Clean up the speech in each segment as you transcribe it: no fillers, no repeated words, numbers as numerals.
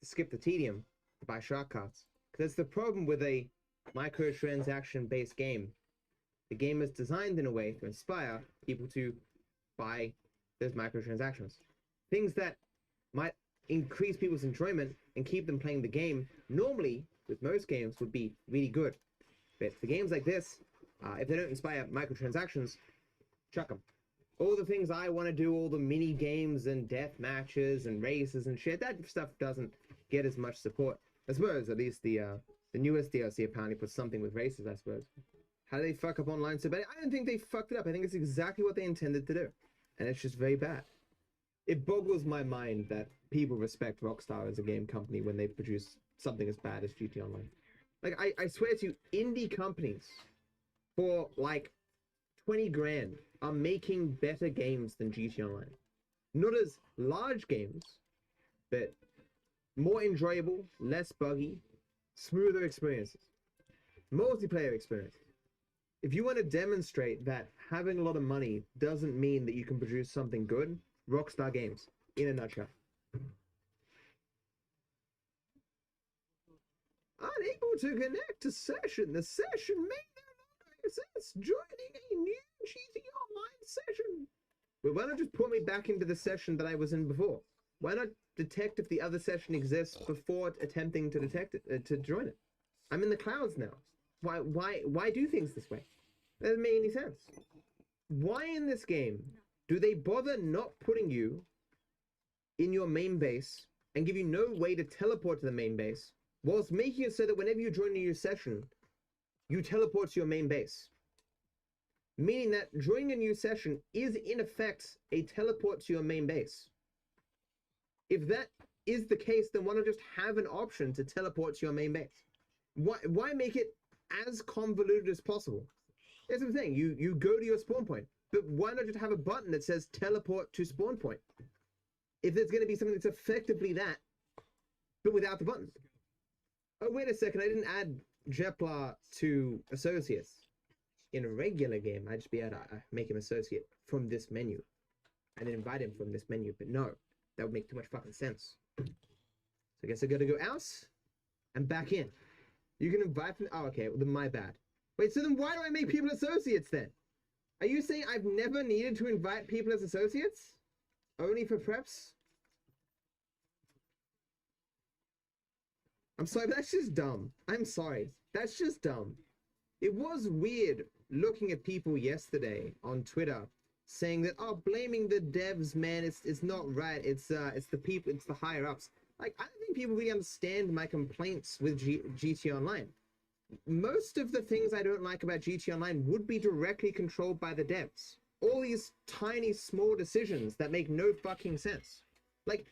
to skip the tedium to buy shortcuts. Because that's the problem with a microtransaction-based game. The game is designed in a way to inspire people to buy those microtransactions. Things that might increase people's enjoyment and keep them playing the game, normally, with most games, would be really good. But for games like this, if they don't inspire microtransactions, chuck them. All the things I want to do, all the mini games and death matches and races and shit, that stuff doesn't get as much support. I suppose at least the newest DLC apparently puts something with races, I suppose. How do they fuck up online so bad? I don't think they fucked it up. I think it's exactly what they intended to do. And it's just very bad. It boggles my mind that people respect Rockstar as a game company when they produce something as bad as GTA Online. Like, I swear to you, indie companies for like 20 grand are making better games than GTA Online. Not as large games, but more enjoyable, less buggy, smoother experiences. Multiplayer experiences. If you want to demonstrate that having a lot of money doesn't mean that you can produce something good, Rockstar Games, in a nutshell. Unable to connect to session. The session may no longer exist. Joining a new GTA Online session. Well, why not just put me back into the session that I was in before? Why not detect if the other session exists before attempting to detect it, to join it? I'm in the clouds now. Why do things this way? That doesn't make any sense. Why in this game do they bother not putting you in your main base and give you no way to teleport to the main base, whilst making it so that whenever you join a new session, you teleport to your main base? Meaning that joining a new session is in effect a teleport to your main base. If that is the case, then why not just have an option to teleport to your main base? Why make it as convoluted as possible? That's the thing. You go to your spawn point, but why not just have a button that says teleport to spawn point? If there's going to be something that's effectively that, but without the buttons. Oh, wait a second. I didn't add Jepla to associates. In a regular game, I'd just be able to make him associate from this menu. I didn't invite him from this menu, but no, that would make too much fucking sense. So I guess I gotta go out and back in. You can invite from, oh, okay, well, then my bad. Wait, so then why do I make people associates then? Are you saying I've never needed to invite people as associates? Only for preps? I'm sorry, but that's just dumb. I'm sorry. That's just dumb. It was weird looking at people yesterday on Twitter saying that, oh, blaming the devs, man, it's not right. It's the people, it's the higher ups. Like, I don't think people really understand my complaints with GTA Online. Most of the things I don't like about GTA Online would be directly controlled by the devs. All these tiny, small decisions that make no fucking sense. Like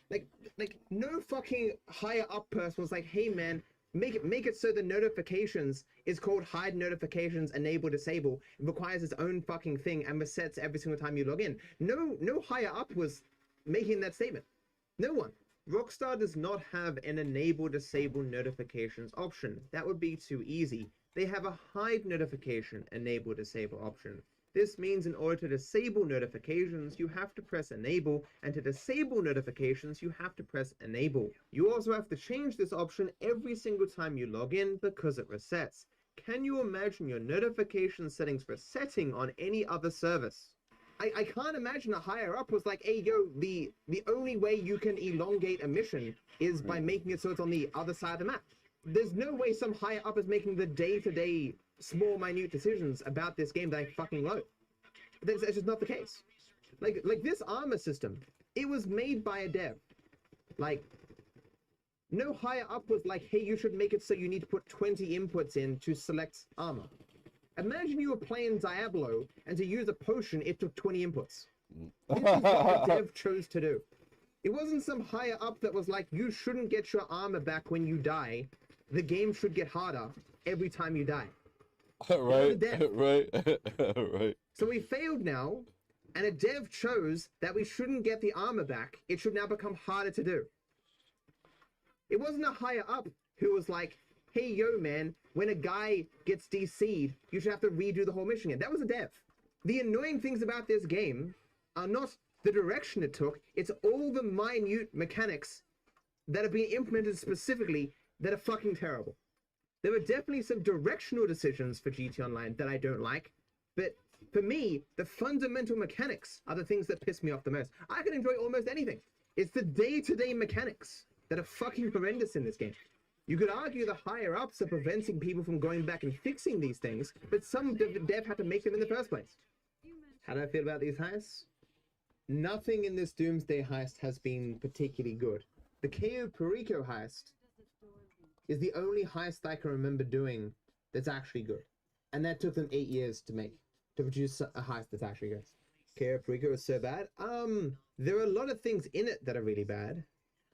no fucking higher up person was like, hey man, make it so the notifications is called hide notifications, enable, disable. It requires its own fucking thing and resets every single time you log in. No higher up was making that statement. No one. Rockstar does not have an enable disable notifications option. That would be too easy. They have a hide notification enable disable option. This means in order to disable notifications, you have to press enable, and to disable notifications, you have to press enable. You also have to change this option every single time you log in because it resets. Can you imagine your notification settings resetting on any other service? I can't imagine a higher up was like, hey, yo, the only way you can elongate a mission is by making it so it's on the other side of the map. There's no way some higher up is making the day-to-day small, minute decisions about this game that I fucking loathe. That's just not the case. Like this armor system, it was made by a dev. Like, no higher up was like, hey, you should make it so you need to put 20 inputs in to select armor. Imagine you were playing Diablo, and to use a potion, it took 20 inputs. This is what the dev chose to do. It wasn't some higher up that was like, you shouldn't get your armor back when you die. The game should get harder every time you die. Right. Right. So we failed now, and a dev chose that we shouldn't get the armor back. It should now become harder to do. It wasn't a higher up who was like, hey, yo, man, when a guy gets DC'd, you should have to redo the whole mission again. That was a dev. The annoying things about this game are not the direction it took, it's all the minute mechanics that have been implemented specifically that are fucking terrible. There were definitely some directional decisions for GT Online that I don't like, but for me, the fundamental mechanics are the things that piss me off the most. I can enjoy almost anything. It's the day-to-day mechanics that are fucking horrendous in this game. You could argue the higher-ups are preventing people from going back and fixing these things, but some dev had to make them in the first place. How do I feel about these heists? Nothing in this Doomsday heist has been particularly good. The Cayo Perico heist is the only heist I can remember doing that's actually good. And that took them 8 years to make, to produce a heist that's actually good. Cayo Perico is so bad. There are a lot of things in it that are really bad.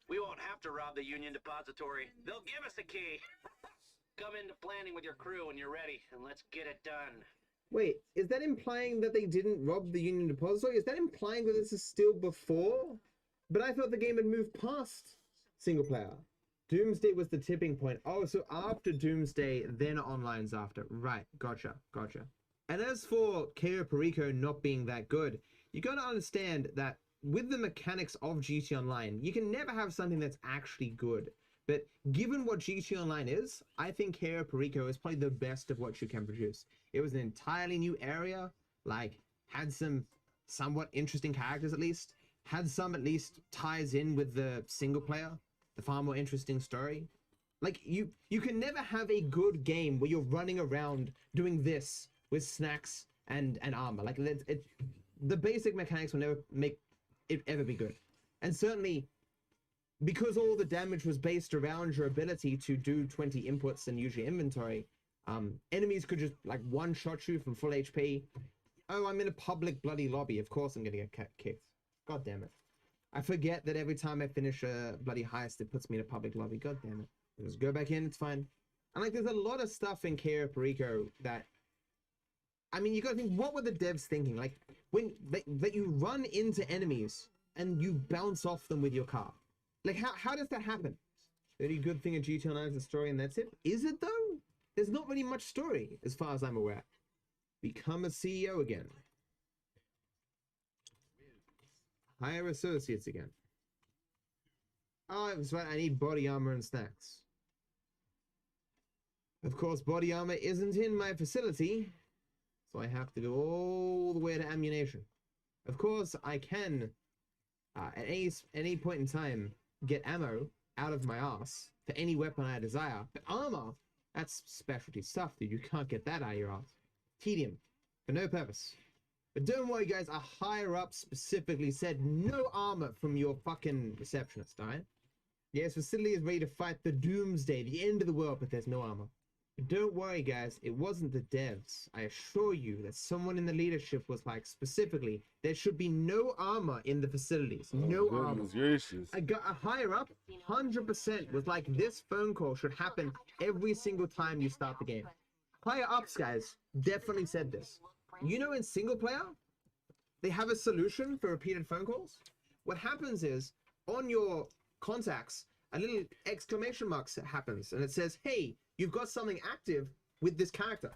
We won't have to rob the Union Depository. They'll give us a key. Come into planning with your crew when you're ready, and let's get it done. Wait, is that implying that they didn't rob the Union Depository? Is that implying that this is still before? But I thought the game had moved past single player. Doomsday was the tipping point. Oh, so after Doomsday, then online's after. Right, gotcha. And as for Cayo Perico not being that good, you gotta understand that with the mechanics of GT Online, you can never have something that's actually good. But given what GT Online is, I think Cayo Perico is probably the best of what you can produce. It was an entirely new area, like, had some somewhat interesting characters at least, had some at least ties in with the single player, the far more interesting story. Like, you can never have a good game where you're running around doing this with snacks and armor. Like, the basic mechanics will never make it ever be good. And certainly, because all the damage was based around your ability to do 20 inputs and use your inventory, enemies could just, like, one-shot you from full HP. Oh, I'm in a public bloody lobby. Of course I'm gonna get kicked. God damn it. I forget that every time I finish a bloody heist, it puts me in a public lobby. God damn it. Just go back in, it's fine. And, like, there's a lot of stuff in Cayo Perico that, I mean, you gotta think, what were the devs thinking? Like, when that you run into enemies and you bounce off them with your car. Like, how does that happen? The only good thing in GT Online is the story and that's it? Is it, though? There's not really much story, as far as I'm aware. Become a CEO again. Hire associates again. Oh, that's right, I need body armor and snacks. Of course, body armor isn't in my facility, so I have to go all the way to ammunition. Of course, I can, at any point in time, get ammo out of my ass for any weapon I desire. But armor, that's specialty stuff, dude. You can't get that out of your ass. Tedium, for no purpose. But don't worry, guys, a higher up specifically said no armor from your fucking receptionist, alright? Yes, facility is ready to fight the Doomsday, the end of the world, but there's no armor. But don't worry, guys, it wasn't the devs. I assure you that someone in the leadership was like, specifically, there should be no armor in the facilities. No armor. I got a higher up, 100% was like, this phone call should happen every single time you start the game. Higher ups, guys, definitely said this. You know, in single player, they have a solution for repeated phone calls. What happens is, on your contacts, a little exclamation mark happens, and it says, hey, you've got something active with this character.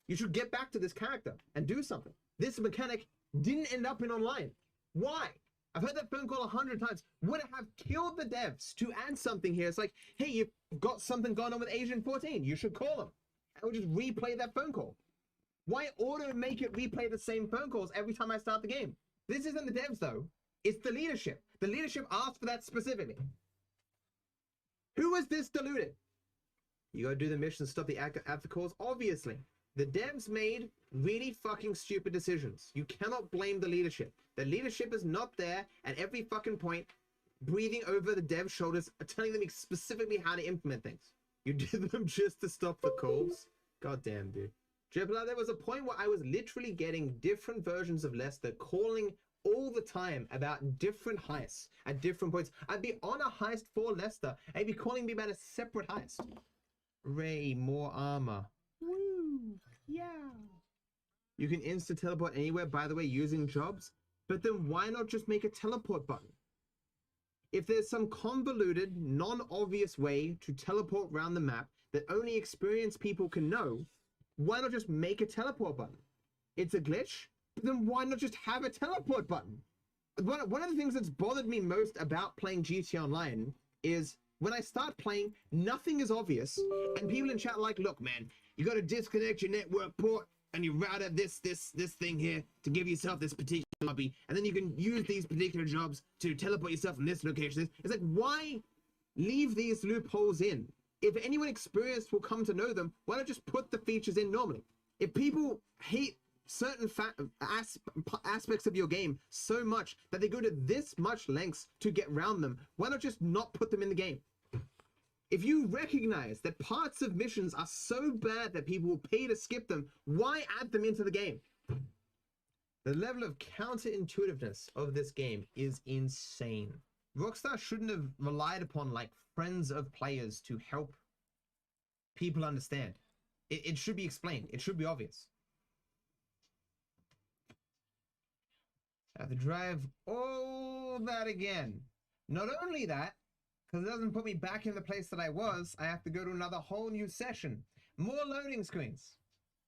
You should get back to this character and do something. This mechanic didn't end up in online. Why? I've heard that phone call 100 times. Would it have killed the devs to add something here? It's like, hey, you've got something going on with Agent 14. You should call them. I would just replay that phone call. Why auto make it replay the same phone calls every time I start the game? This isn't the devs, though. It's the leadership. The leadership asked for that specifically. Who was this deluded? You gotta do the mission to stop the after calls? Obviously. The devs made really fucking stupid decisions. You cannot blame the leadership. The leadership is not there at every fucking point, breathing over the devs' shoulders, telling them specifically how to implement things. You did them just to stop the calls? God damn, dude. Jebla, there was a point where I was literally getting different versions of Lester calling all the time about different heists at different points. I'd be on a heist for Lester, and he'd be calling me about a separate heist. Ray, more armor. Woo! Yeah! You can insta-teleport anywhere, by the way, using jobs, but then why not just make a teleport button? If there's some convoluted, non-obvious way to teleport around the map that only experienced people can know, why not just make a teleport button? It's a glitch, but then why not just have a teleport button? One of the things that's bothered me most about playing GT Online is when I start playing, nothing is obvious, and people in chat are like, look, man, you got to disconnect your network port and you router this thing here to give yourself this particular lobby, and then you can use these particular jobs to teleport yourself from this location. It's like, why leave these loopholes in? If anyone experienced will come to know them, why not just put the features in normally? If people hate certain aspects of your game so much that they go to this much lengths to get around them, why not just not put them in the game? If you recognize that parts of missions are so bad that people will pay to skip them, why add them into the game? The level of counterintuitiveness of this game is insane. Rockstar shouldn't have relied upon like friends of players to help people understand. It should be explained. It should be obvious. I have to drive all that again. Not only that, because it doesn't put me back in the place that I was, I have to go to another whole new session. More loading screens.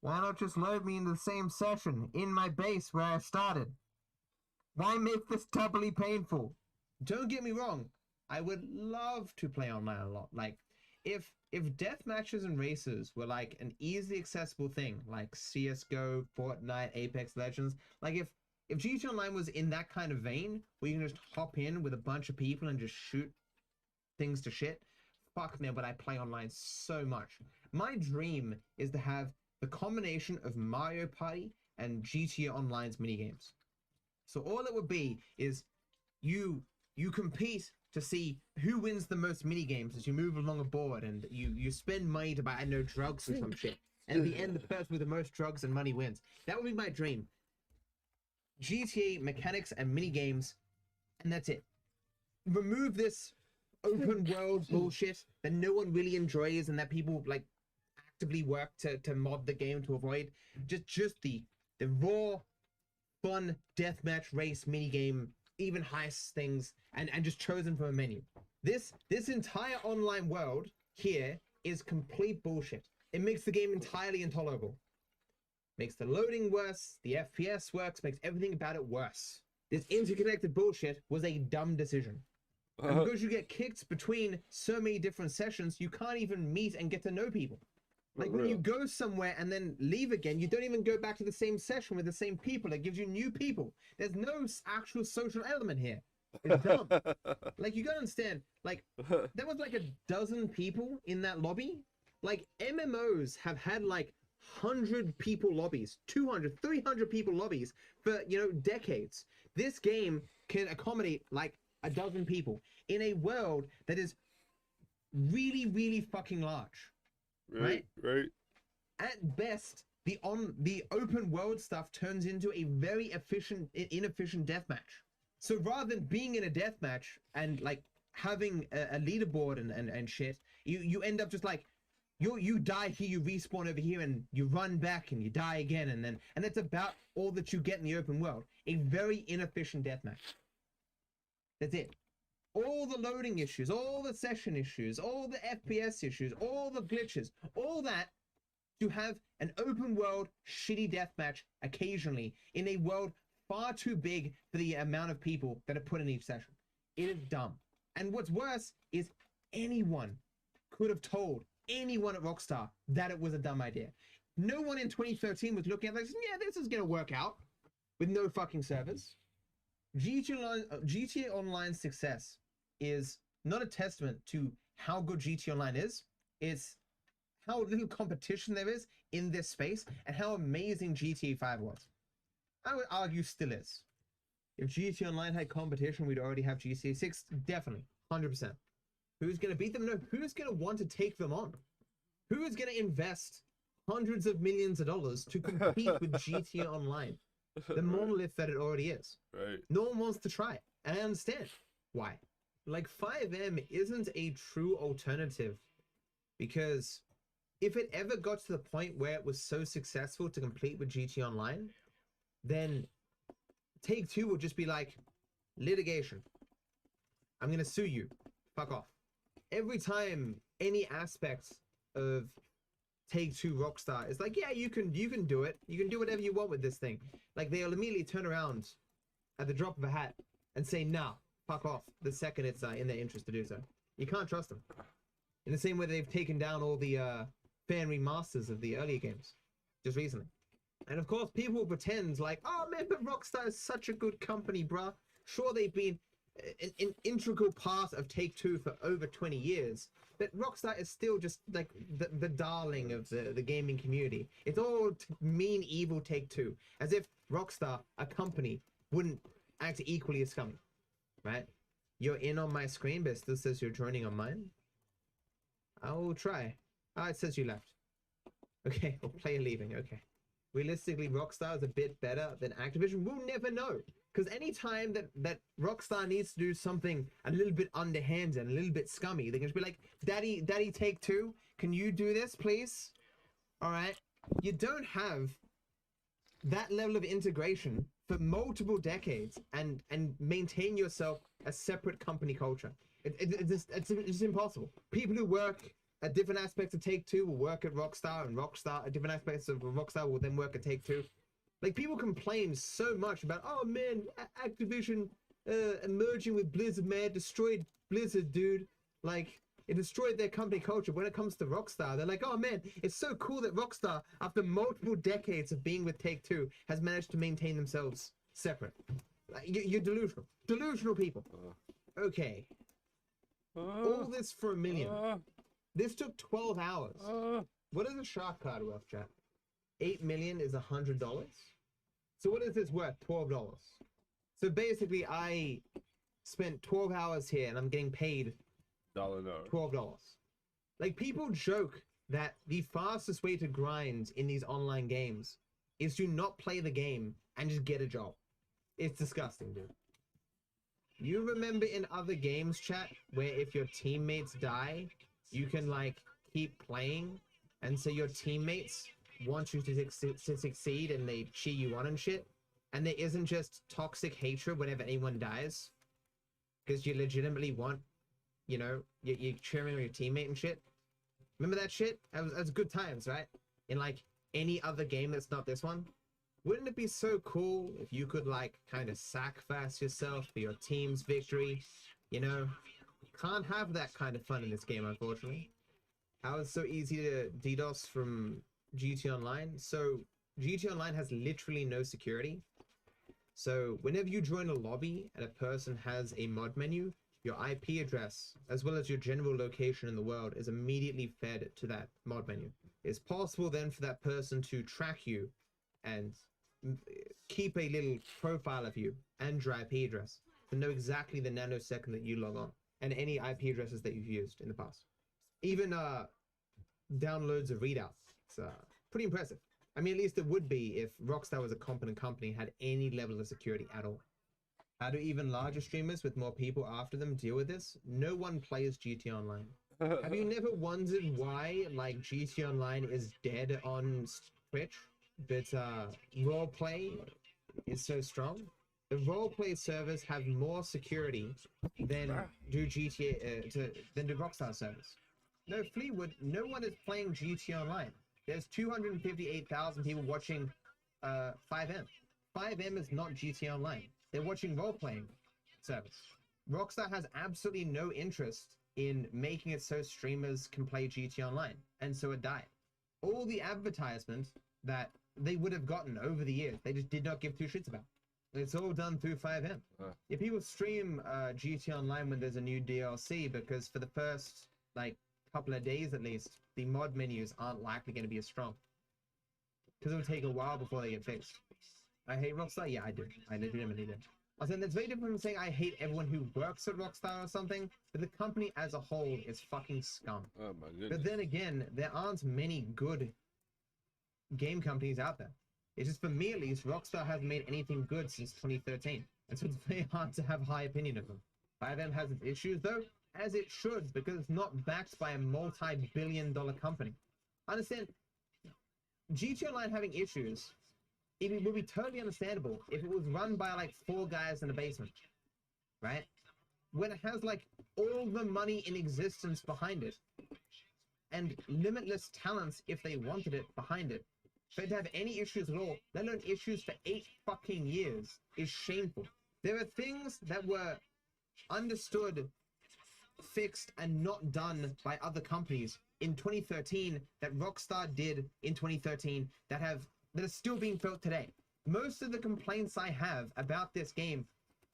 Why not just load me into the same session in my base where I started? Why make this doubly painful? Don't get me wrong. I would love to play online a lot. Like, if death matches and races were like an easily accessible thing, like CSGO, Fortnite, Apex Legends, like if GTA Online was in that kind of vein, where you can just hop in with a bunch of people and just shoot things to shit, fuck man, but I play online so much. My dream is to have the combination of Mario Party and GTA Online's minigames. So all it would be is you compete to see who wins the most minigames as you move along a board, and you spend money to buy, I know, drugs or some shit. And at the end, the person with the most drugs and money wins. That would be my dream. GTA mechanics and minigames, and that's it. Remove this open world bullshit that no one really enjoys and that people like actively work to mod the game to avoid. Just the raw, fun deathmatch race minigame, even heist things, and just chosen from a menu. This entire online world here is complete bullshit. It makes the game entirely intolerable. Makes the loading worse, the FPS works, makes everything about it worse. This interconnected bullshit was a dumb decision. And because you get kicked between so many different sessions, you can't even meet and get to know people. Like when you go somewhere and then leave again, you don't even go back to the same session with the same people. It gives you new people. There's no actual social element here. It's dumb. Like, you gotta understand, like, there was like a dozen people in that lobby. Like, MMOs have had like 100 people lobbies, 200, 300 people lobbies for, you know, decades. This game can accommodate like a dozen people in a world that is really, really fucking large. Right. At best, the open world stuff turns into a very inefficient deathmatch. So rather than being in a deathmatch and like having a leaderboard and shit, you end up just like you die here, you respawn over here, and you run back and you die again, and that's about all that you get in the open world. A very inefficient deathmatch. That's it. All the loading issues, all the session issues, all the FPS issues, all the glitches, all that to have an open world shitty deathmatch occasionally in a world far too big for the amount of people that are put in each session. It is dumb. And what's worse is anyone could have told anyone at Rockstar that it was a dumb idea. No one in 2013 was looking at this, yeah, this is gonna work out with no fucking servers. GTA Online's success is not a testament to how good GTA Online is. It's how little competition there is in this space and how amazing GTA 5 was. I would argue still is. If GTA Online had competition, we'd already have GTA 6. Definitely. 100%. Who's going to beat them? No. Who's going to want to take them on? Who is going to invest hundreds of millions of dollars to compete with GTA Online? The monolith that it already is. Right. No one wants to try it. And I understand why. Like, FiveM isn't a true alternative, because if it ever got to the point where it was so successful to compete with GTA Online, then Take-Two would just be like, litigation. I'm going to sue you. Fuck off. Every time any aspect of Take-Two Rockstar is like, yeah, you can do it. You can do whatever you want with this thing. Like, they'll immediately turn around at the drop of a hat and say, nah, fuck off, the second it's in their interest to do so. You can't trust them. In the same way they've taken down all the fan remasters of the earlier games just recently. And of course, people will pretend like, oh man, but Rockstar is such a good company, bruh. Sure, they've been an integral part of Take-Two for over 20 years, but Rockstar is still just like the darling of the gaming community. It's all mean, evil Take-Two, as if Rockstar, a company, wouldn't act equally as scummy, right? You're in on my screen, but it still says you're joining on mine. I will try. Ah, it says you left. Okay, or player leaving. Okay. Realistically, Rockstar is a bit better than Activision. We'll never know. Because anytime that Rockstar needs to do something a little bit underhanded and a little bit scummy, they can just be like, Daddy Take-Two, can you do this, please? All right. You don't have that level of integration for multiple decades and maintain yourself a separate company culture. It's impossible. People who work at different aspects of Take-Two will work at Rockstar, and Rockstar at different aspects of Rockstar will then work at Take-Two. Like, people complain so much about, oh man, Activision merging with Blizzard, man, destroyed Blizzard, dude. Like, it destroyed their company culture. When it comes to Rockstar, they're like, oh man, it's so cool that Rockstar, after multiple decades of being with Take-Two, has managed to maintain themselves separate. Like, you're delusional. Delusional people. Okay. All this for $1 million. This took 12 hours. What is a shark card worth, chat? 8 million is $100. So what is this worth? $12. So basically, I spent 12 hours here, and I'm getting paid $12. Like, people joke that the fastest way to grind in these online games is to not play the game and just get a job. It's disgusting, dude. You remember in other games, chat, where if your teammates die, you can, like, keep playing, and so your teammates want you to succeed and they cheer you on and shit, and there isn't just toxic hatred whenever anyone dies because you legitimately want, you know, you're cheering on your teammate and shit. Remember that shit? That was good times, right? In like any other game that's not this one. Wouldn't it be so cool if you could like kind of sacrifice yourself for your team's victory? You know, you can't have that kind of fun in this game, unfortunately. How it's so easy to DDoS from GT Online. So GT Online has literally no security. So whenever you join a lobby and a person has a mod menu, your IP address, as well as your general location in the world, is immediately fed to that mod menu. It's possible then for that person to track you and keep a little profile of you and your IP address to know exactly the nanosecond that you log on and any IP addresses that you've used in the past. Even downloads of readouts. It's pretty impressive. I mean, at least it would be if Rockstar was a competent company, had any level of security at all. How do even larger streamers with more people after them deal with this? No one plays GT Online. Have you never wondered why, like, GT Online is dead on Twitch, but roleplay is so strong? The roleplay servers have more security than do Rockstar servers. No, Fleetwood, no one is playing GT Online. There's 258,000 people watching 5M. 5M is not GT Online. They're watching role-playing service. Rockstar has absolutely no interest in making it so streamers can play GT Online, and so it died. All the advertisement that they would have gotten over the years, they just did not give two shits about. It's all done through 5M. Yeah, people stream GT Online when there's a new DLC because for the first, like, couple of days at least, the mod menus aren't likely going to be as strong. Because it will take a while before they get fixed. I hate Rockstar? Yeah, I do. I legitimately do. I was saying that's very different from saying I hate everyone who works at Rockstar or something, but the company as a whole is fucking scum. Oh my goodness. But then again, there aren't many good game companies out there. It's just, for me at least, Rockstar hasn't made anything good since 2013. And so it's very hard to have a high opinion of them. 5M has its issues though, as it should, because it's not backed by a multi-billion-dollar company. Understand, GT Online having issues, it would be totally understandable if it was run by like 4 guys in a basement, right? When it has like all the money in existence behind it, and limitless talents if they wanted it behind it, for it to have any issues at all, let alone issues for 8 fucking years, is shameful. There are things that were understood fixed and not done by other companies in 2013 that Rockstar did in 2013 that are still being felt today. Most of the complaints I have about this game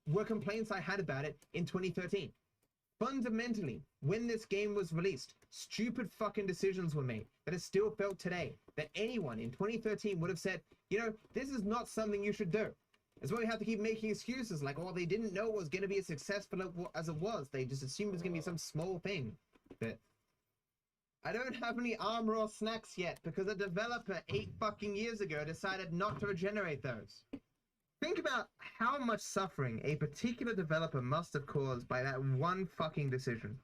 were complaints I had about it in 2013. Fundamentally, when this game was released, stupid fucking decisions were made that are still felt today, that anyone in 2013 would have said, you know, this is not something you should do. That's why we have to keep making excuses like, oh, they didn't know it was going to be as successful as it was. They just assumed it was going to be some small thing. But I don't have any armor or snacks yet because a developer 8 fucking years ago decided not to regenerate those. Think about how much suffering a particular developer must have caused by that one fucking decision.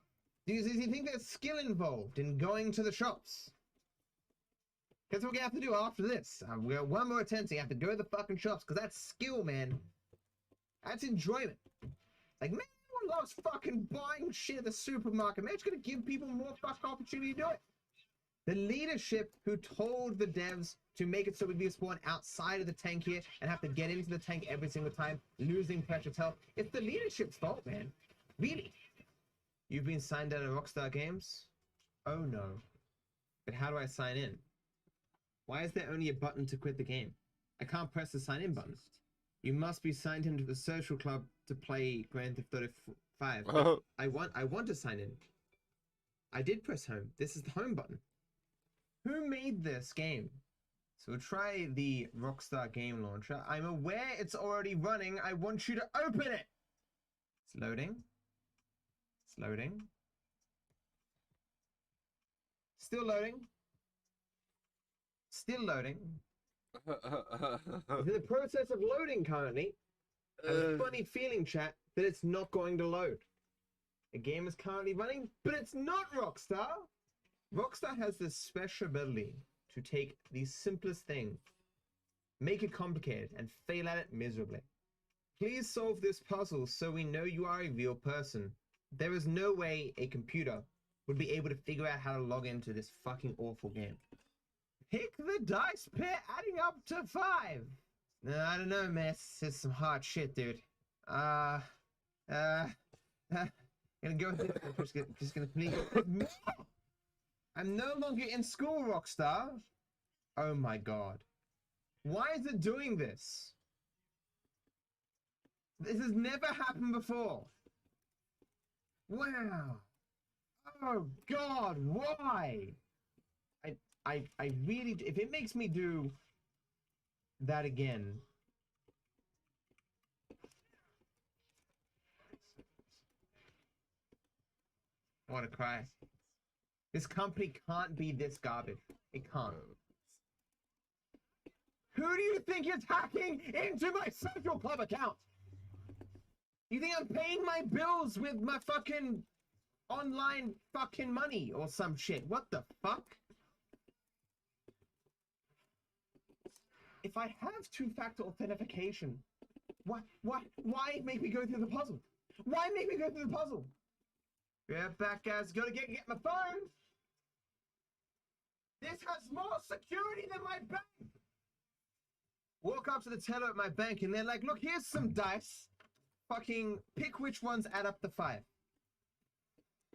Do you think there's skill involved in going to the shops? That's what we have to do after this. We got one more attempt, so you have to go to the fucking shops, because that's skill, man. That's enjoyment. Like, man, everyone loves fucking buying shit at the supermarket. Man, it's gonna give people more fucking opportunity to do it. The leadership who told the devs to make it so we can spawn outside of the tank here and have to get into the tank every single time, losing precious health, it's the leadership's fault, man. Really. You've been signed out of Rockstar Games? Oh no. But how do I sign in? Why is there only a button to quit the game? I can't press the sign in button. You must be signed into the social club to play Grand Theft Auto 5. I want to sign in. I did press home. This is the home button. Who made this game? So we'll try the Rockstar Game Launcher. I'm aware it's already running. I want you to open it. It's loading. It's loading. Still loading. Still loading. It's in the process of loading currently. I have a funny feeling, chat, that it's not going to load. The game is currently running, but it's not Rockstar. Rockstar has this special ability to take the simplest thing, make it complicated, and fail at it miserably. Please solve this puzzle so we know you are a real person. There is no way a computer would be able to figure out how to log into this fucking awful game. Pick the dice pair adding up to 5. I don't know, man. It's some hard shit, dude. Gonna go with it. Just gonna please. I'm no longer in school, Rockstar. Oh my god. Why is it doing this? This has never happened before. Wow. Oh god, why? I really, if it makes me do that again. I want to cry. This company can't be this garbage. It can't. Who do you think is hacking into my social club account? You think I'm paying my bills with my fucking online fucking money or some shit? What the fuck? If I have two-factor authentication, why make me go through the puzzle? Why make me go through the puzzle? Yeah, back guys, gotta get my phone. This has more security than my bank. Walk up to the teller at my bank and they're like, look, here's some dice. Fucking pick which ones add up to 5.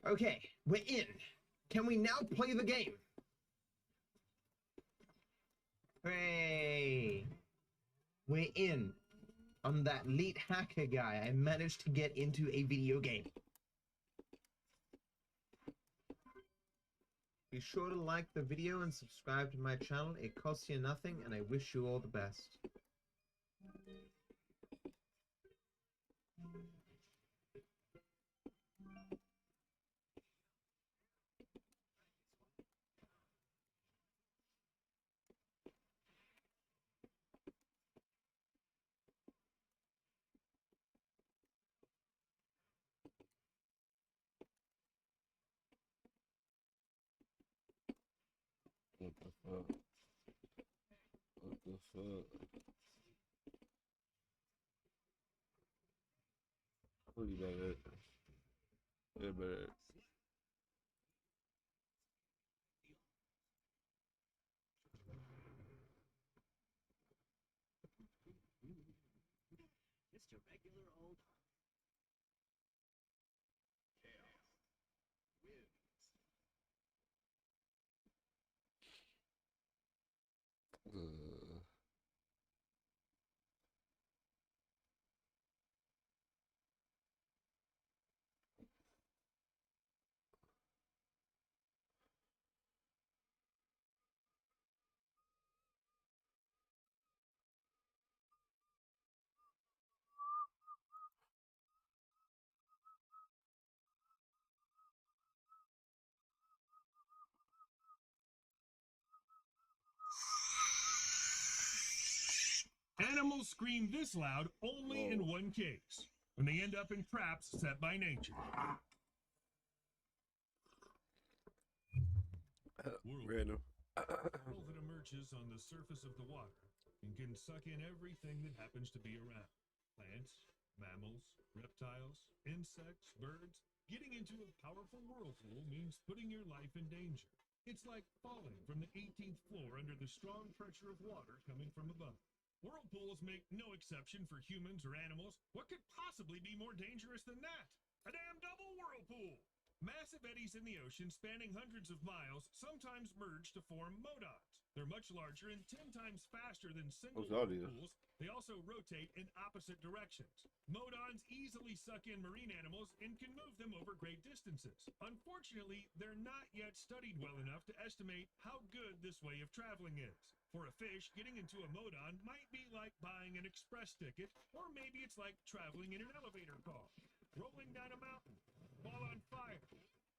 Okay, we're in. Can we now play the game? Hooray! We're in. I'm that elite hacker guy. I managed to get into a video game. Be sure to like the video and subscribe to my channel. It costs you nothing, and I wish you all the best. What the fuck? What the fuck? Who you back at? Yeah, but Just a regular old Animals scream this loud only in one case, when they end up in traps set by nature. Random. Whirlpool that emerges on the surface of the water and can suck in everything that happens to be around. Plants, mammals, reptiles, insects, birds. Getting into a powerful whirlpool means putting your life in danger. It's like falling from the 18th floor under the strong pressure of water coming from above. Whirlpools make no exception for humans or animals. What could possibly be more dangerous than that? A damn double whirlpool! Massive eddies in the ocean spanning hundreds of miles sometimes merge to form modons. They're much larger and 10 times faster than single whirlpools. They also rotate in opposite directions. Modons easily suck in marine animals and can move them over great distances. Unfortunately, they're not yet studied well enough to estimate how good this way of traveling is. For a fish, getting into a modon might be like buying an express ticket, or maybe it's like traveling in an elevator car, rolling down a mountain, ball on fire.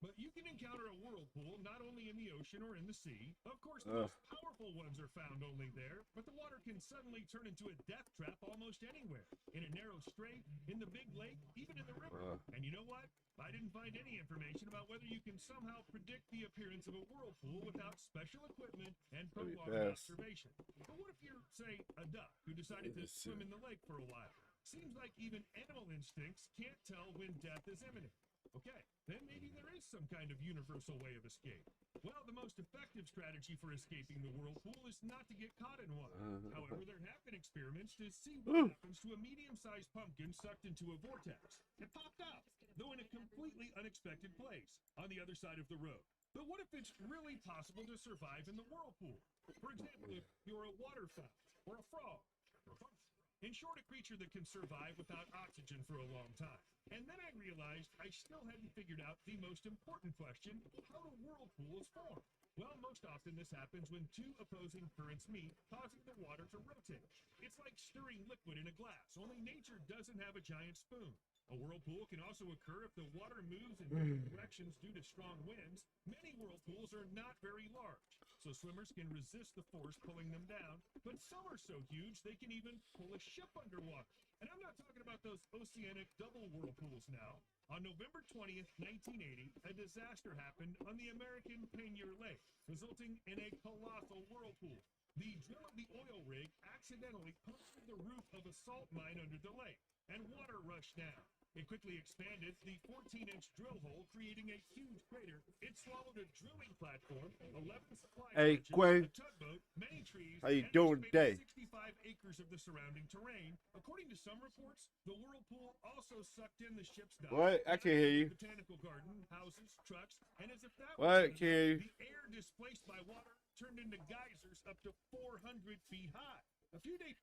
But you can encounter a whirlpool not only in the ocean or in the sea. Of course, the most powerful ones are found only there, but the water can suddenly turn into a death trap almost anywhere. In a narrow strait, in the big lake, even in the river. And you know what? I didn't find any information about whether you can somehow predict the appearance of a whirlpool without special equipment and prolonged observation. But what if you're, say, a duck who decided to swim in the lake for a while? Seems like even animal instincts can't tell when death is imminent. Okay, then maybe there is some kind of universal way of escape. Well, the most effective strategy for escaping the whirlpool is not to get caught in one. However, there have been experiments to see what happens to a medium-sized pumpkin sucked into a vortex. It popped out, though in a completely unexpected place, on the other side of the road. But what if it's really possible to survive in the whirlpool? For example, if you're a waterfowl, or a frog, or a butterfly. In short, a creature that can survive without oxygen for a long time. And then I realized I still hadn't figured out the most important question: how do whirlpools form? Well, most often this happens when two opposing currents meet, causing the water to rotate. It's like stirring liquid in a glass, only nature doesn't have a giant spoon. A whirlpool can also occur if the water moves in different directions due to strong winds. Many whirlpools are not very large, so swimmers can resist the force pulling them down, but some are so huge they can even pull a ship underwater. And I'm not talking about those oceanic double whirlpools now. On November 20th, 1980, a disaster happened on the American Paynier Lake, resulting in a colossal whirlpool. The drill of the oil rig accidentally punctured the roof of a salt mine under the lake, and water rushed down. It quickly expanded the 14-inch drill hole, creating a huge crater. It swallowed a drilling platform, 11 supply a tugboat, many trees, how you and doing today? 65 acres of the surrounding terrain. According to some reports, the whirlpool also sucked in the ship's dock. What? I can't hear you. Botanical garden, houses, trucks, and as if that What? was Can't hear you. the air displaced by water turned into geysers up to 400 feet high. A few days.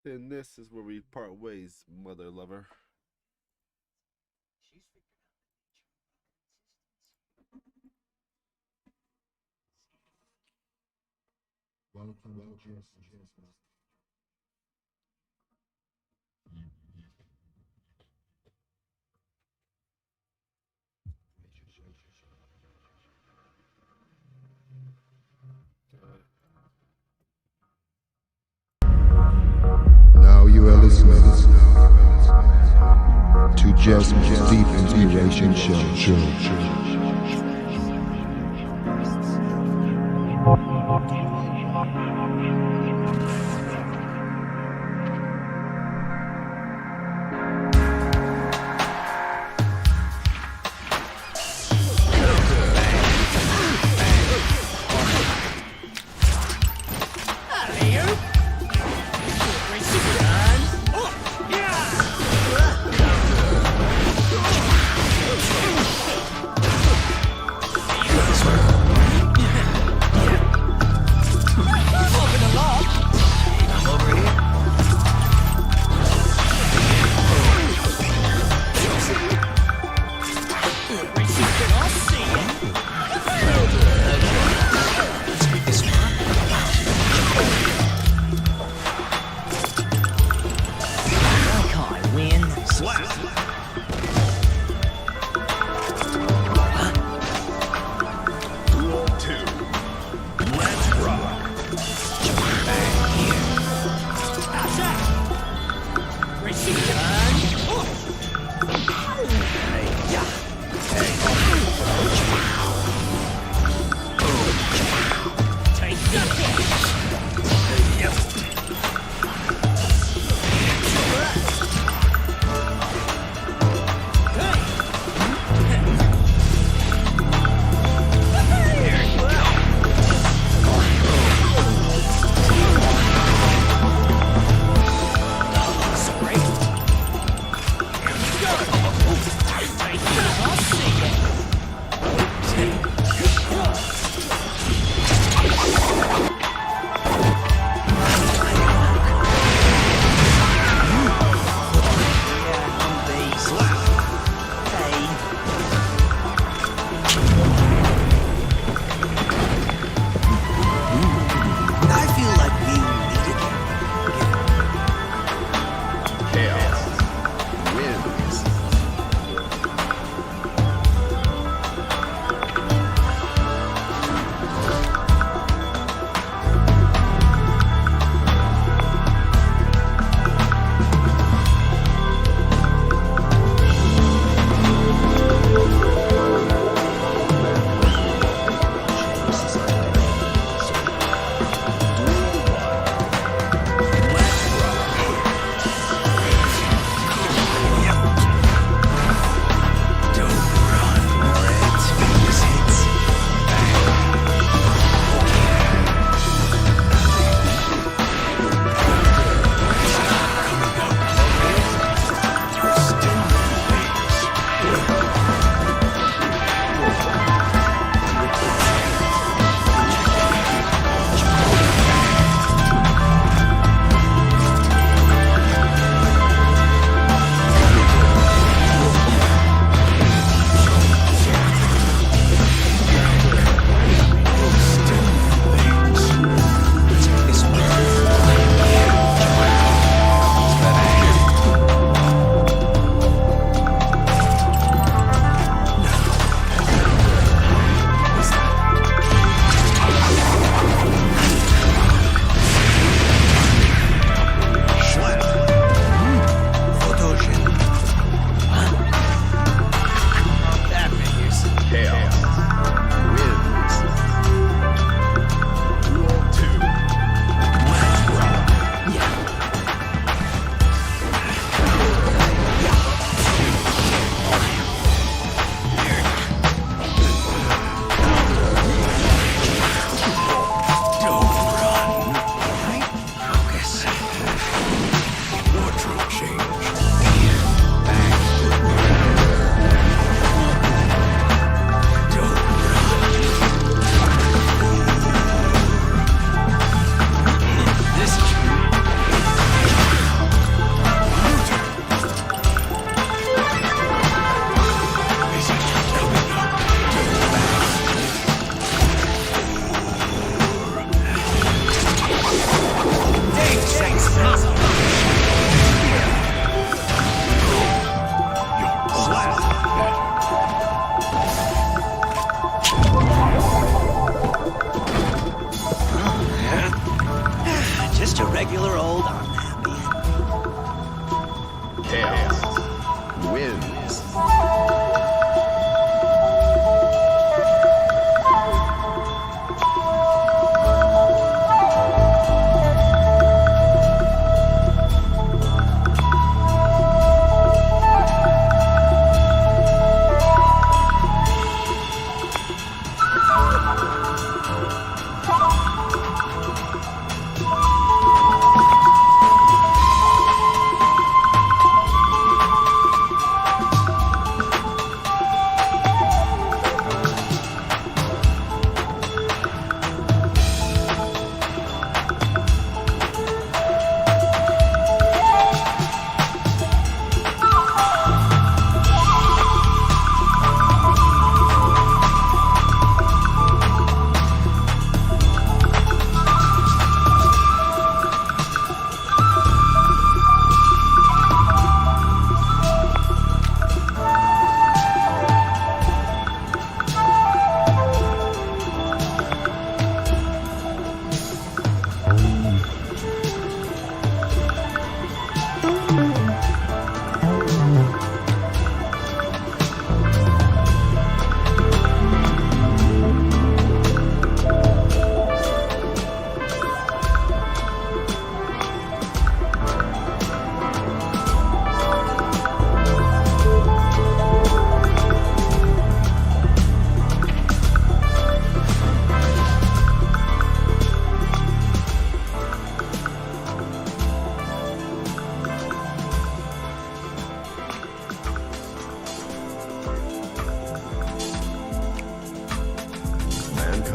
Then this is where we part ways, mother lover. Now you are listening to Just Deep Inspiration Show.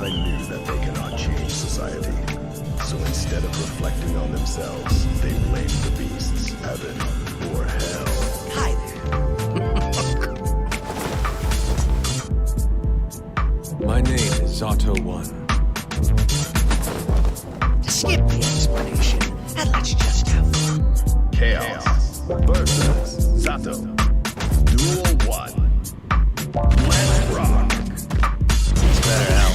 Mankind knew that they cannot change society. So instead of reflecting on themselves, they blamed the beasts, heaven, or hell. Hi there. My name is Zato 1. Skip the explanation and let's just have fun. Chaos versus Zato. Duel 1. Let's rock. It's better out.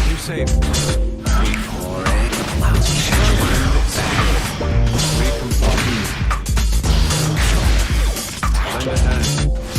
You say before it lousy shit. We can fucking lend a hand.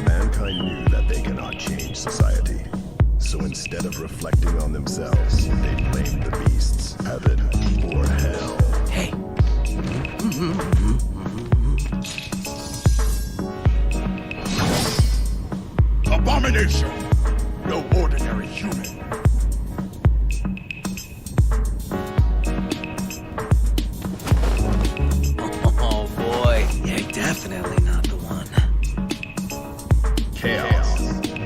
Mankind knew that they cannot change society. So instead of reflecting on themselves, they blamed the beasts, heaven or hell. Hey. Abomination! No ordinary human. Oh boy, you're definitely not the one. Chaos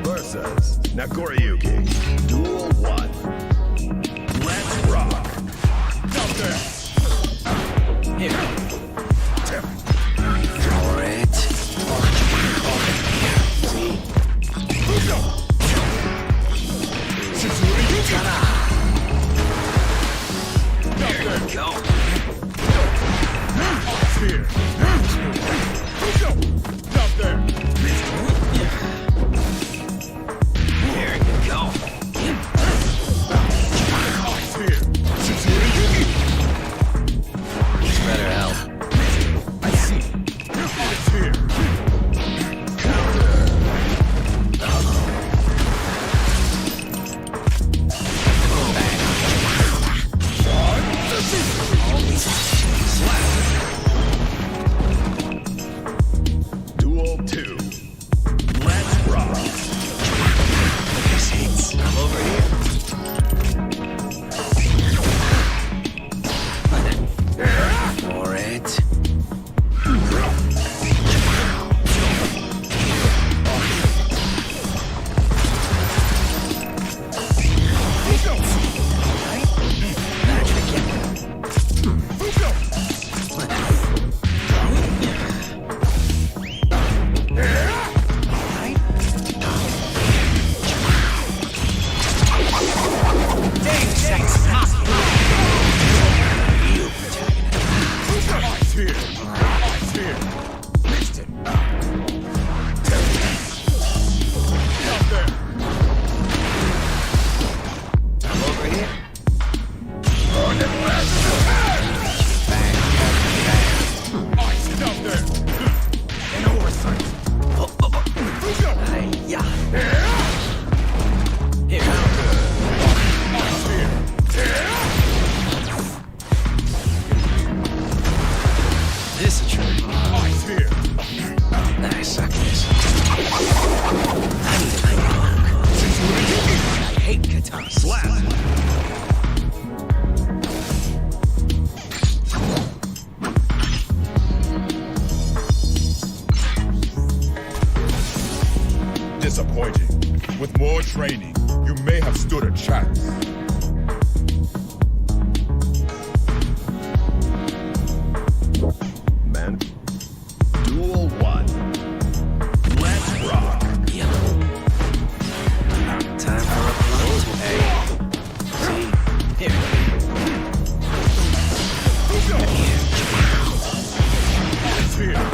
versus Nakoriyuki. Duel 1. Let's rock. Down there! Here. For it. There you go. Here! Down there! There you go. Here! This better help. I see. It's here! Duel 2. Let's rock. Come over here. For it. Ice here! Ice here! Missed it! Down there! Come over here. Ice down there! An oversight! Hi-ya. Here. Ice here! This is true. Ice here! I suck this. I need to find out. I hate katana. Slap. Disappointing. With more training, you may have stood a chance. Man. Duel 1. Let's rock. Yep. Time for a blunt. Hey. See? Here. Ice here! Ice here!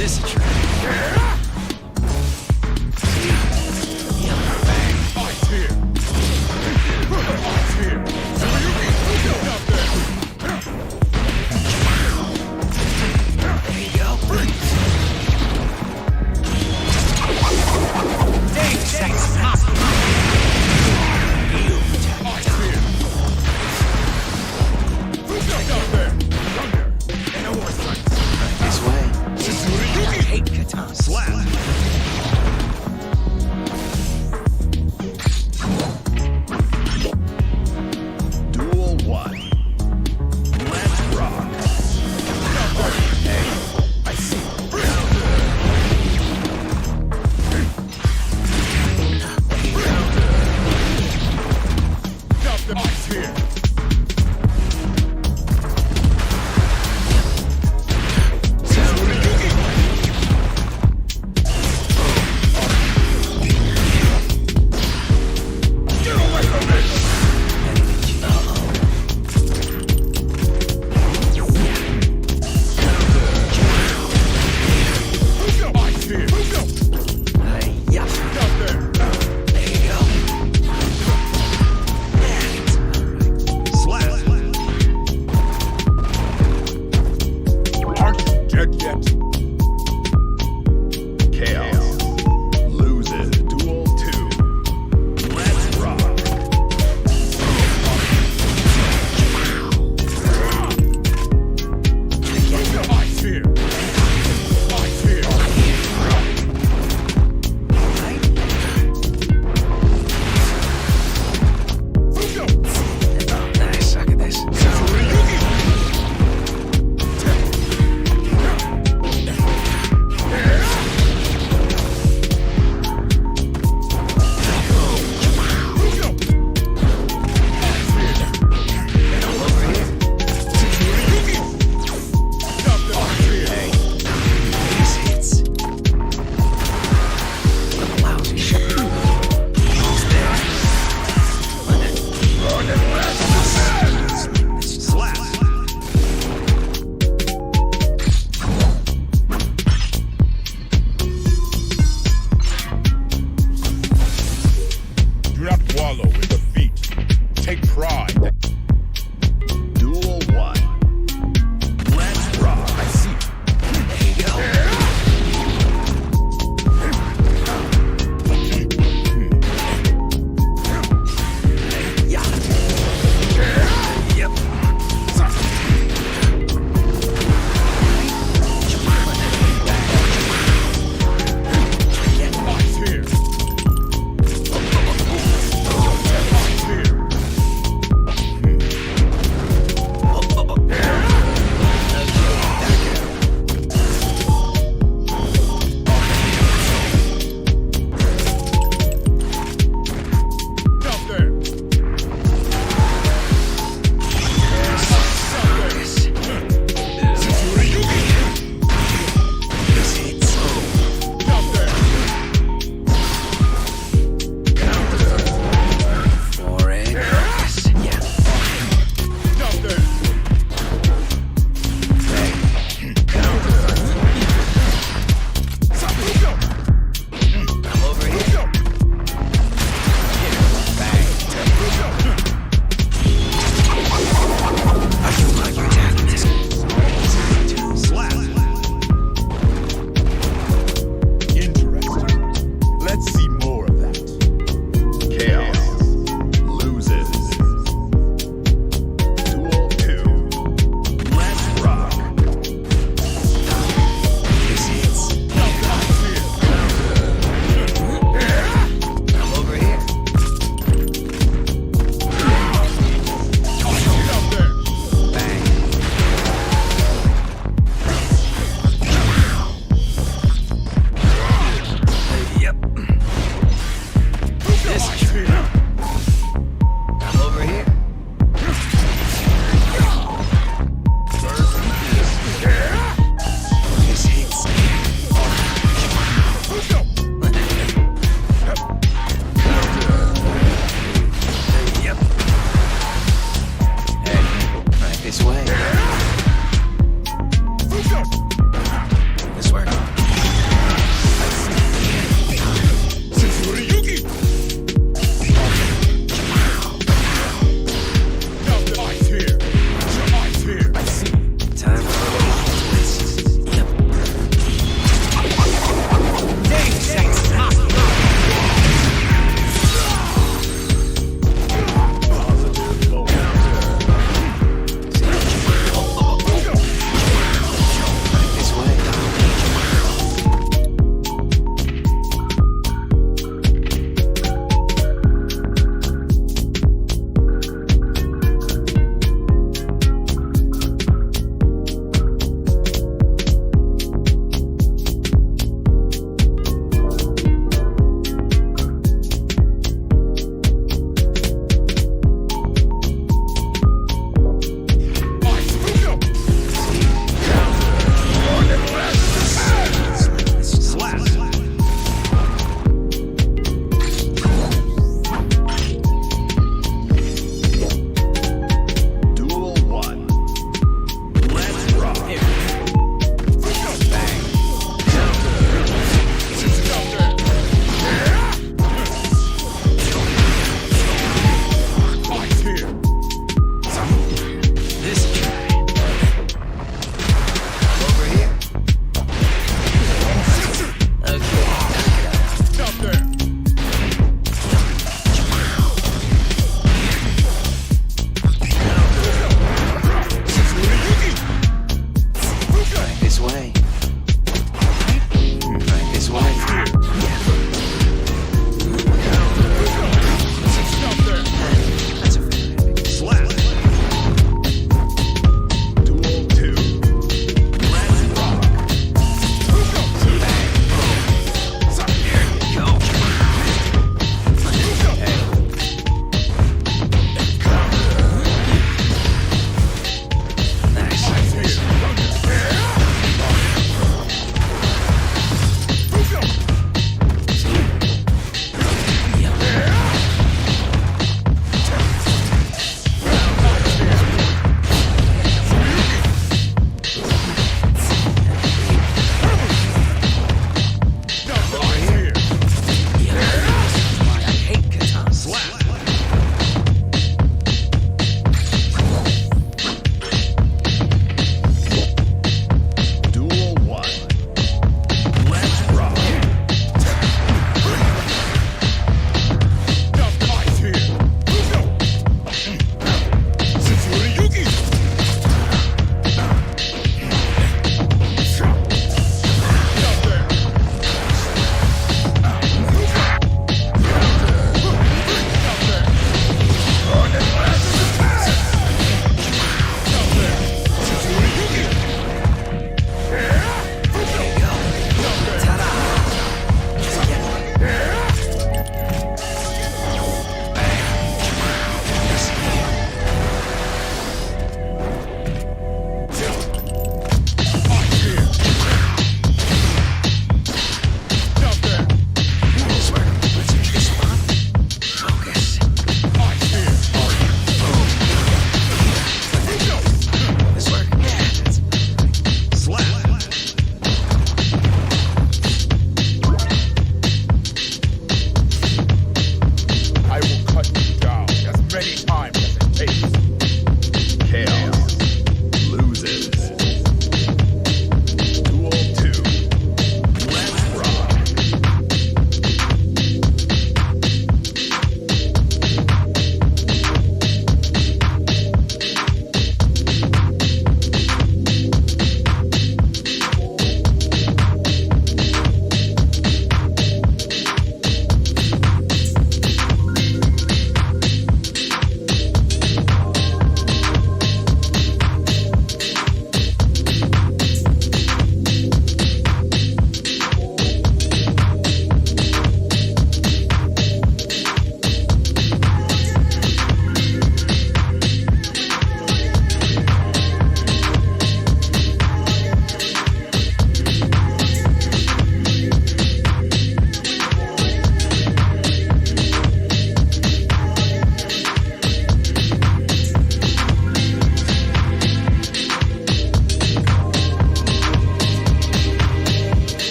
this a trap? Yellow bang. Ice here. Ice here. Look out there. There you go. Dave, sex. You protect Ice here. Look out there. Thunder. And oversight. this way. I hate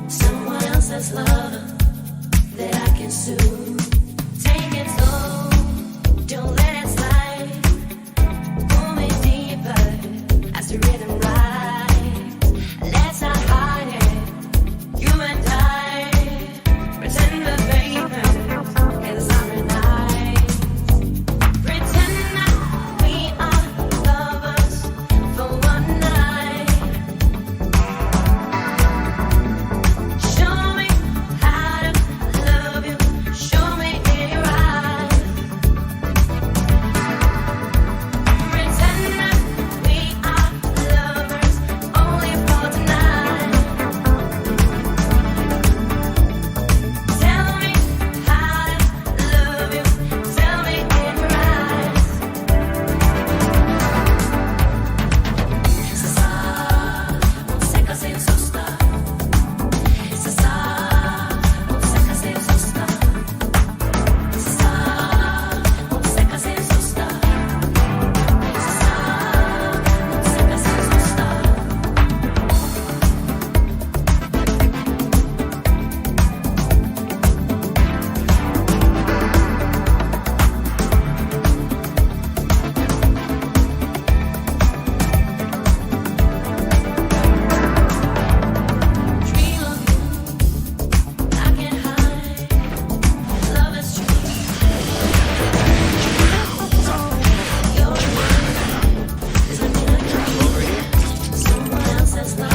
someone else's love that I can soothe. Take it slow, don't let it slide. Pull me deeper as the rhythm rides. Let's not hide it, you and I. Pretend we're vapors in the summer night. Pretend that we are lovers for one night. Show me how to love you. Show me in your eyes. Pretend that we are lovers only for tonight. Tell me how to love you. Tell me in your eyes. Se sa, non seca senza sta. Se sa, non seca senza sta. Se sa, non seca senza sta. Se sa, non seca senza sta. Dream of you, I can't hide. Love is true. You're is a dream. Someone else's love.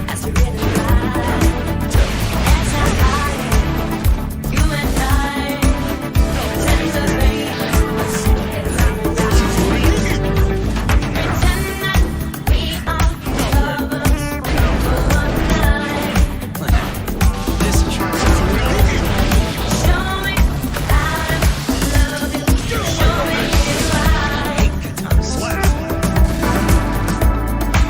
As the rhythm rides, let's not hide it, you and I. Pretend the vapors in the summer night. Pretend that we are lovers for one night. This is Show me how to love you. Show me in your eyes.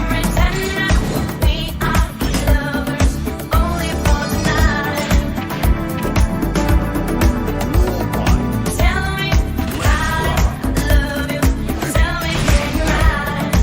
Pretend that we are lovers only for tonight. Tell me how to love you. Tell me in your eyes.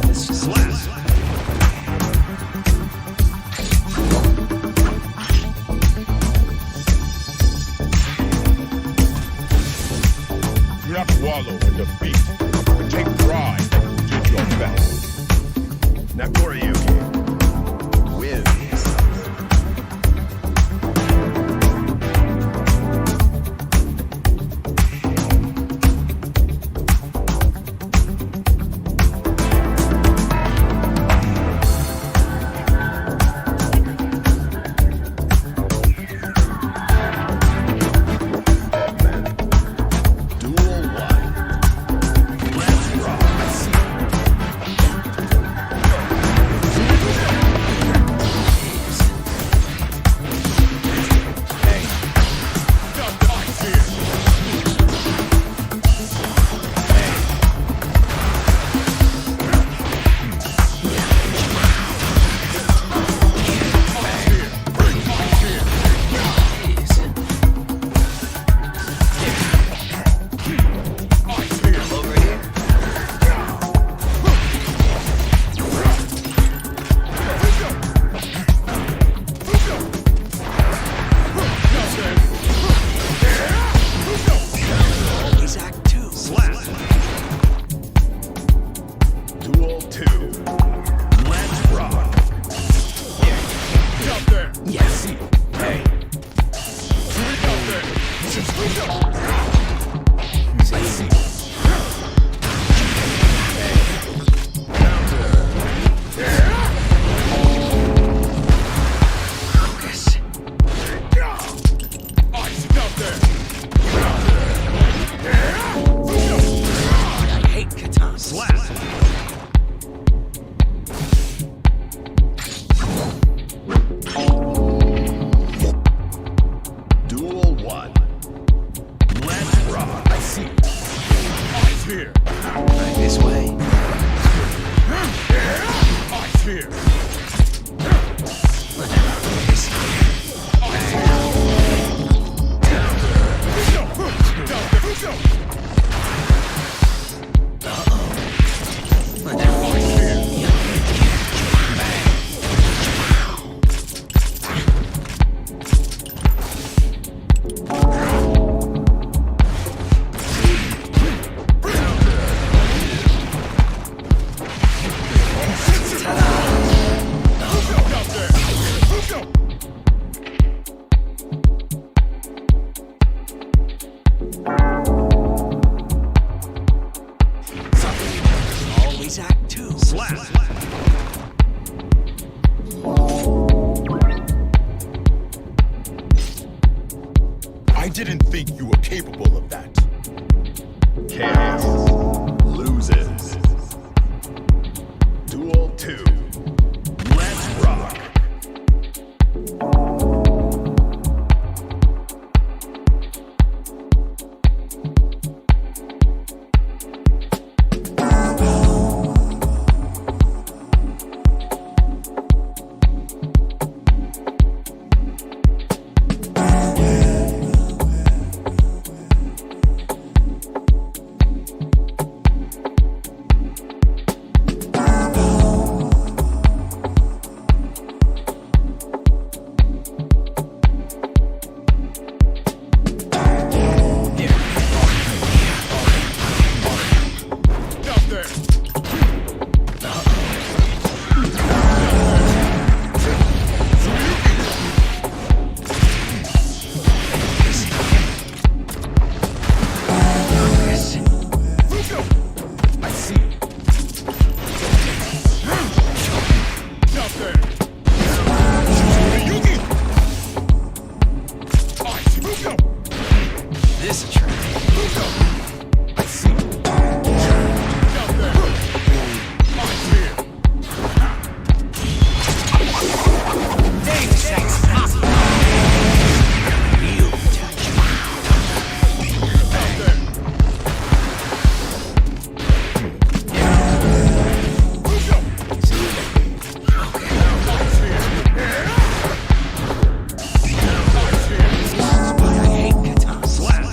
this is Do not wallow in defeat, but take pride that you did your best. Nakoriyuki wins. Man. fear. Right this way. I fear. Always act two. Slap. I didn't think you were capable of that. Chaos loses. Duel 2. Let's rock. This a trap. I see. Down there. I fear. Davis X. Real touch. Down there. I hate katana. Slap.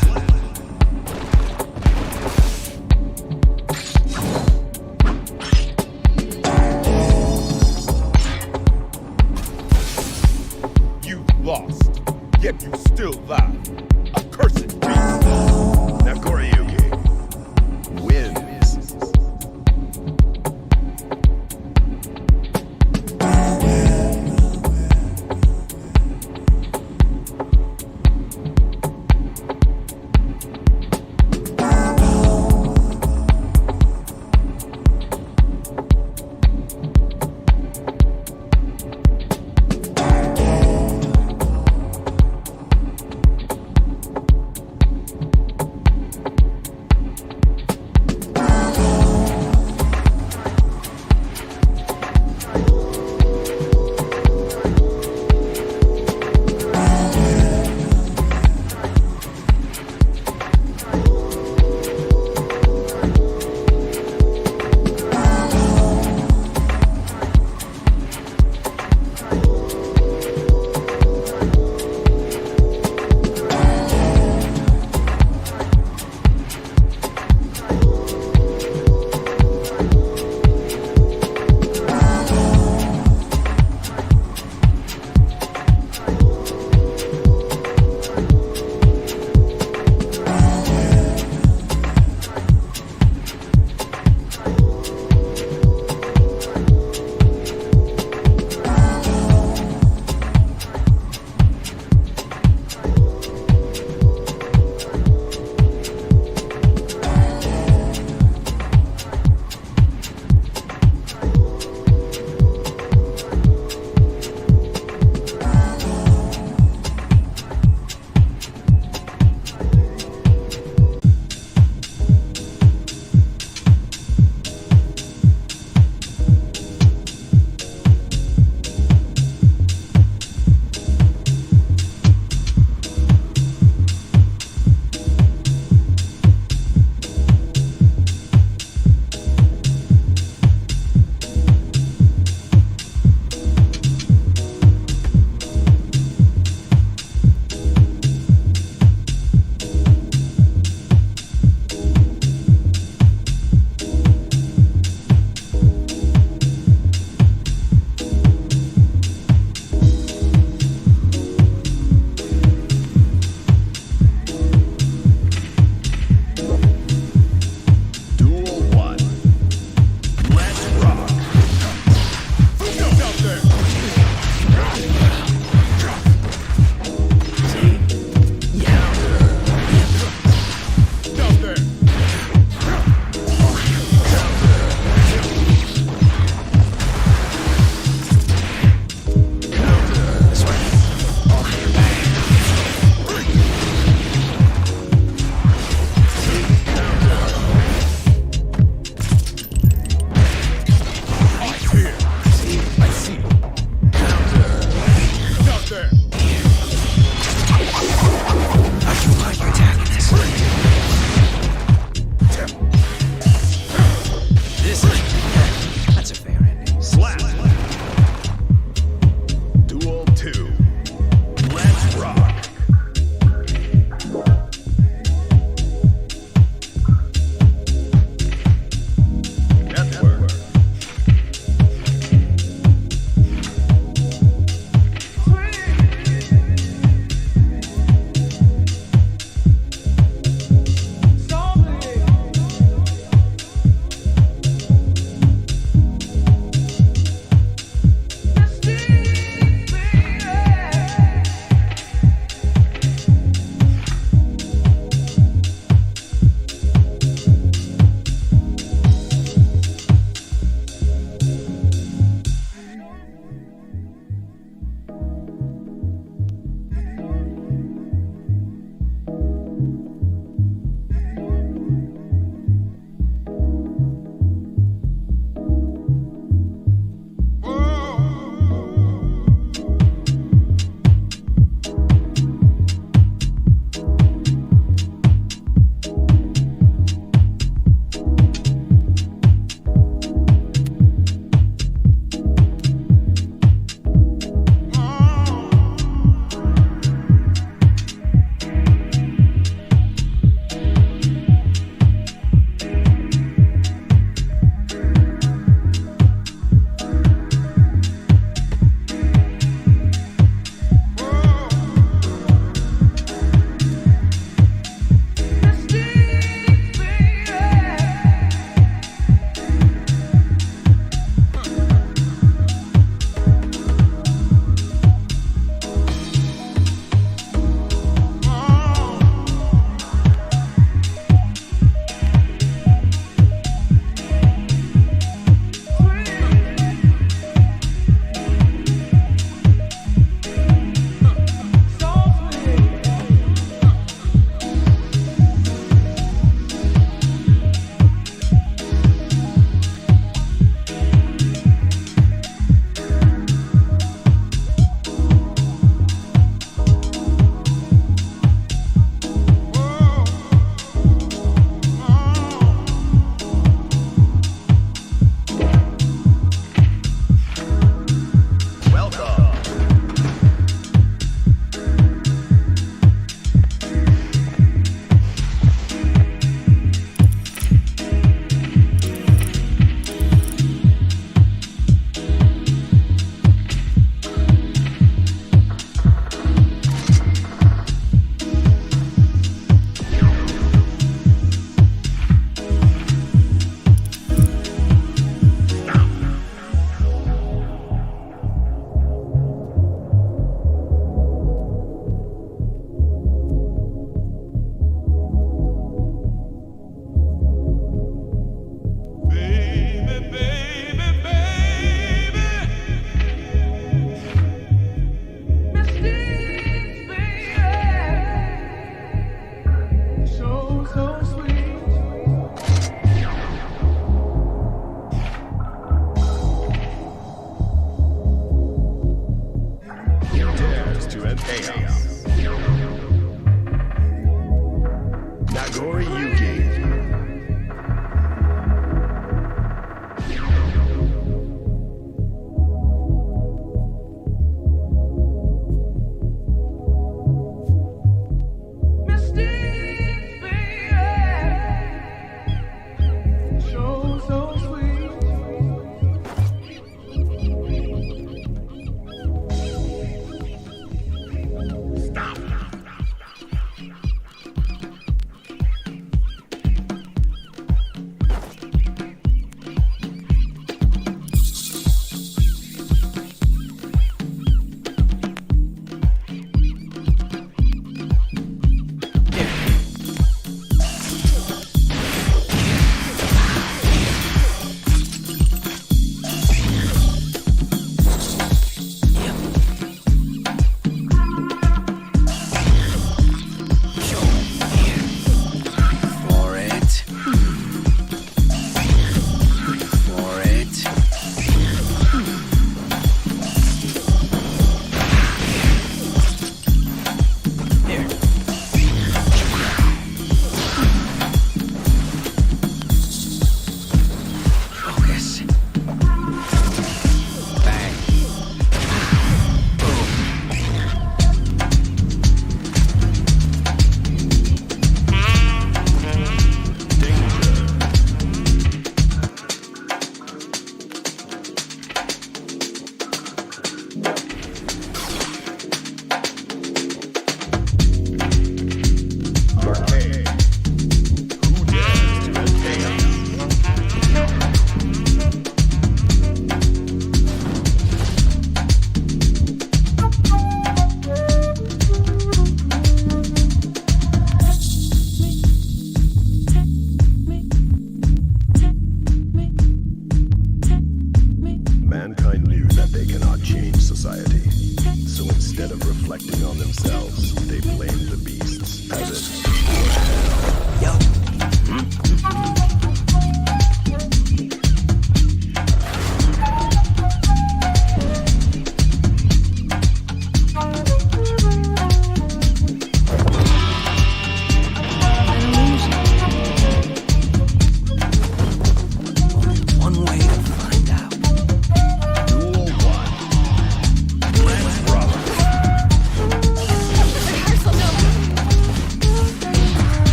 Noriyuki.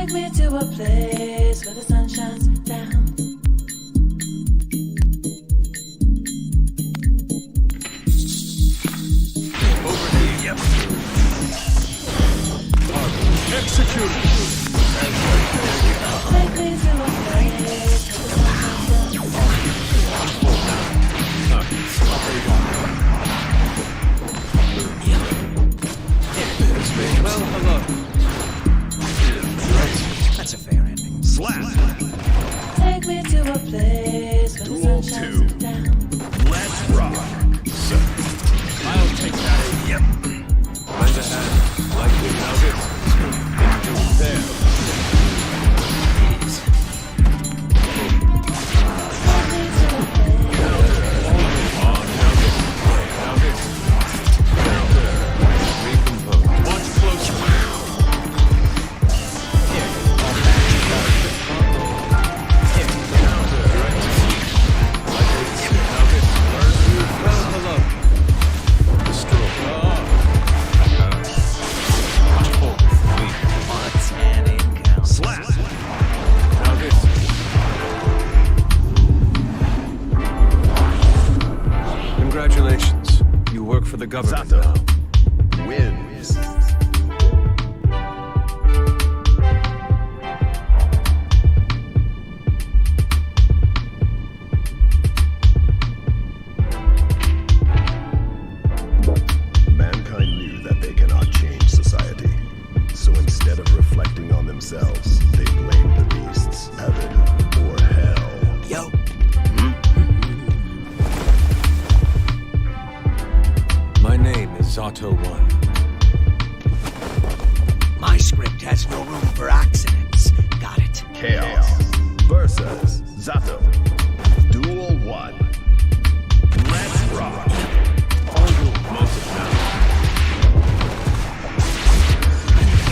Take me to a place where the sun shines down. Over here. Yep. Execute. Take me to a place where the sun Well, hello. That's a fair ending. Slap. Take me to a place where the Duel sun 2. shines down. Let's rock. I'll take that. Yep. Lend a hand. Like we have it. There. Please. Take me to a place. Watch closer. Well, hello. Destroy. Slap. Now this. Congratulations. You work for the government Zato now. wins. Mankind knew that they cannot change society. So instead of reflecting on themselves, they blamed the beasts, heaven, or hell. Yo. My name is Zato 1. My script has no room for accidents. Got it. Chaos versus Zato. Duel 1. Let's rock. Most of them.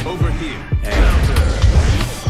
Over here. Counter.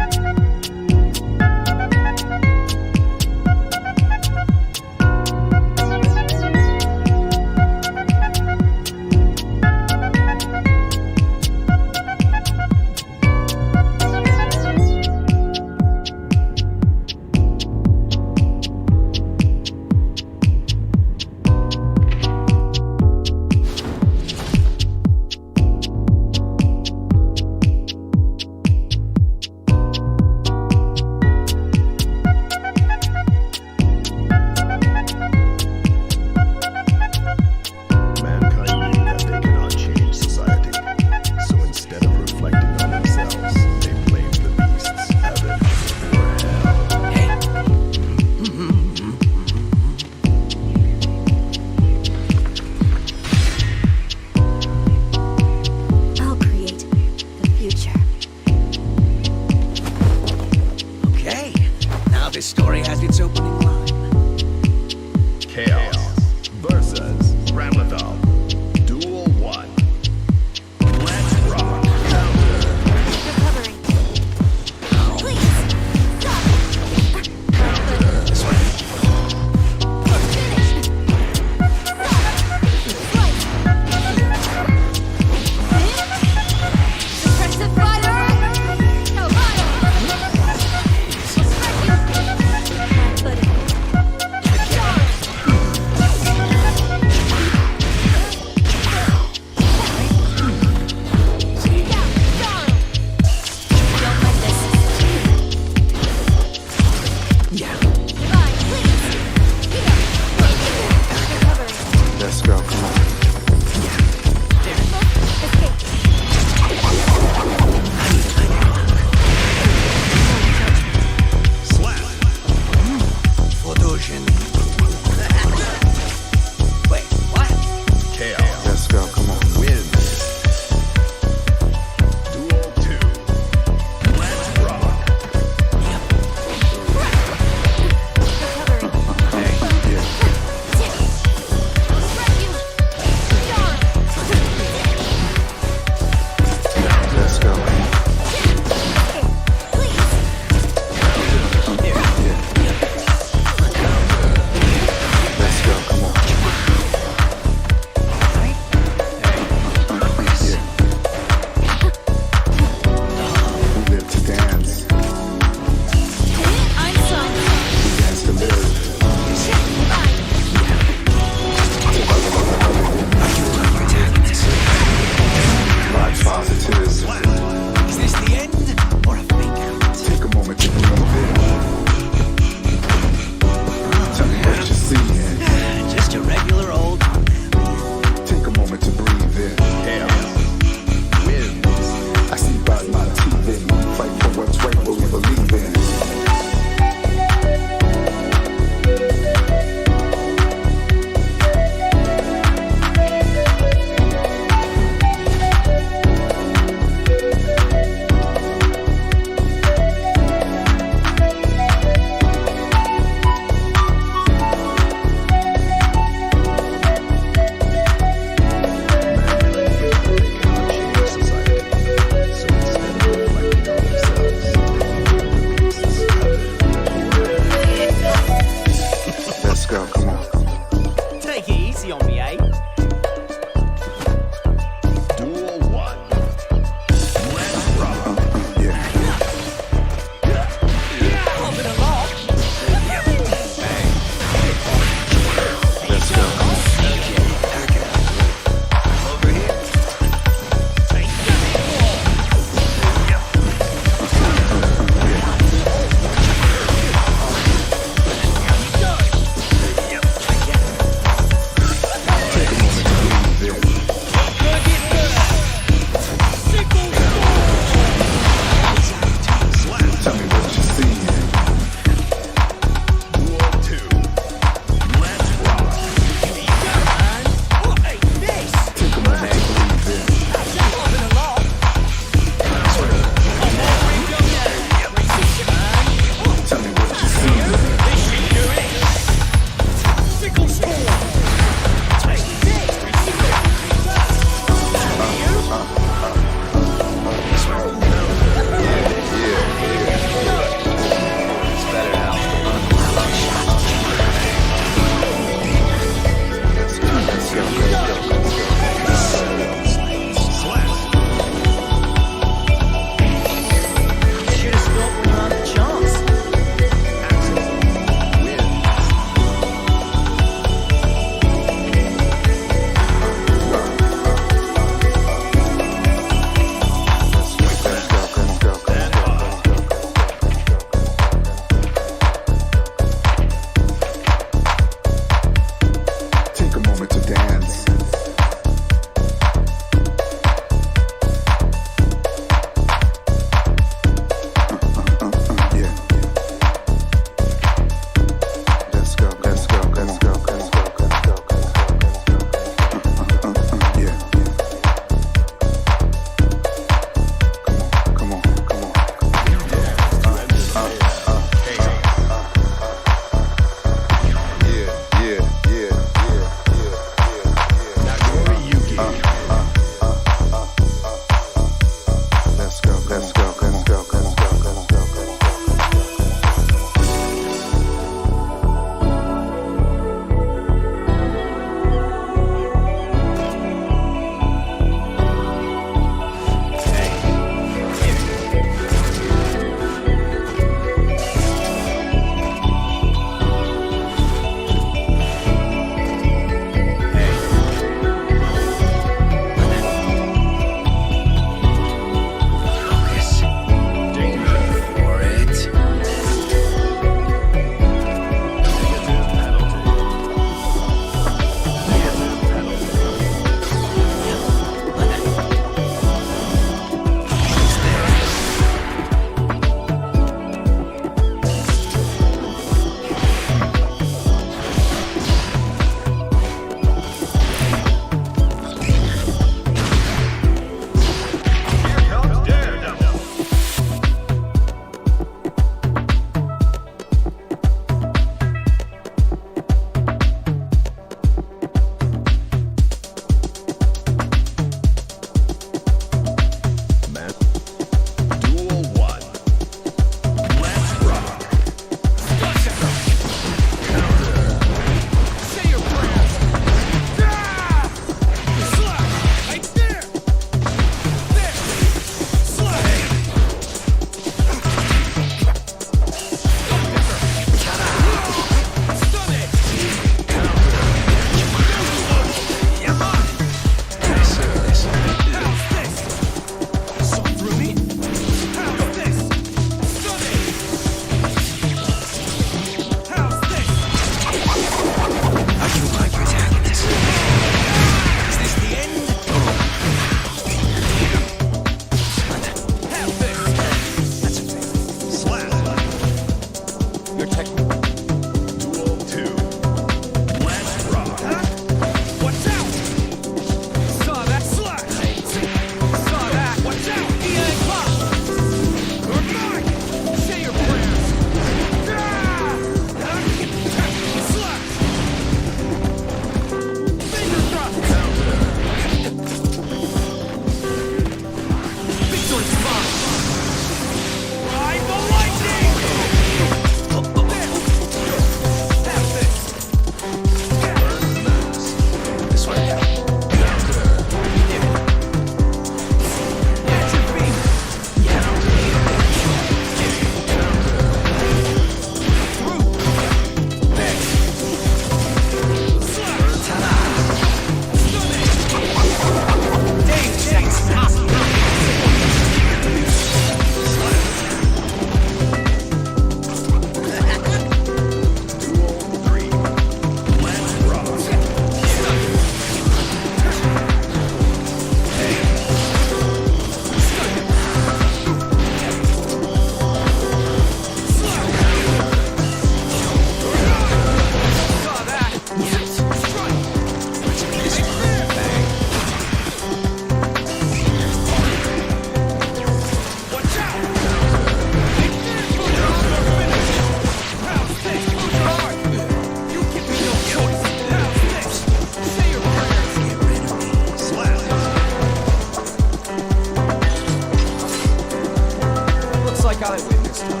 like I win this time.